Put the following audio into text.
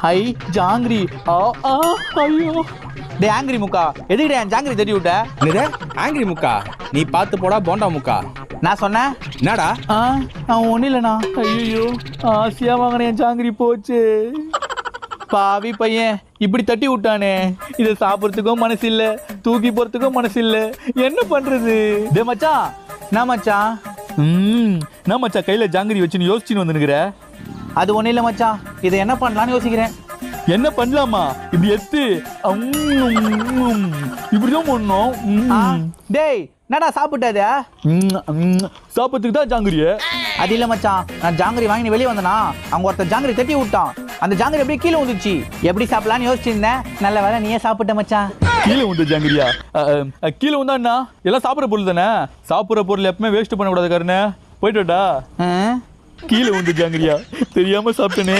High jangiri ஐயோ டே angry முக்கா எதுக்கிட்ட என் ஜாங்கிரி தட்டி விட்ட? ஆங்கிரி முக்கா நீ பார்த்து போடா போண்டா முக்கா. நான் சொன்னேன் என்னடா? நான் ஒன்றும் இல்லைண்ணா. ஐயோ ஆசையாக வாங்கினேன் என் ஜாங்கிரி போச்சு. பாவி பையன் இப்படி தட்டி விட்டானே. இதை சாப்பிட்றதுக்கும் மனசு இல்லை, தூக்கி போகிறதுக்கும் மனசு இல்லை, என்ன பண்ணுறது? டே மச்சான் நான் மச்சான் நான் மச்சான் கையில் ஜாங்கிரி வச்சுன்னு யோசிச்சுன்னு வந்துனுக்குற. அது ஒன்றும் இல்லை மச்சான், இதை என்ன பண்ணலான்னு யோசிக்கிறேன். என்ன பண்ணலாமா? இப்படி எடுத்து இப்படிதான் பண்ணணும். டேய் என்னடா சாப்பிட்டாத? சாப்பிட்றதுக்கு தான் ஜாங்கிரிய. அது இல்லை மச்சான், நான் ஜாங்கிரி வாங்கி வெளியே வந்தேனா அவங்க ஒருத்தர் ஜாங்கிரி தட்டி விட்டான். அந்த ஜாங்கிரி அப்படியே கீழே வந்துச்சு. எப்படி சாப்பிடலான்னு யோசிச்சிருந்தேன். நல்ல வேலை நீயே சாப்பிட்ட மச்சான். கீழே வந்து ஜாங்கிரியா? கீழே வந்தாண்ணா எல்லாம் சாப்பிட்ற பொருள் தானே. சாப்பிட்ற பொருள் எப்பவுமே வேஸ்ட் பண்ணக்கூடாது காரணே. போயிட்டா கீழே வந்து ஜாங்கிரியா தெரியாம சாப்பிட்டேனே.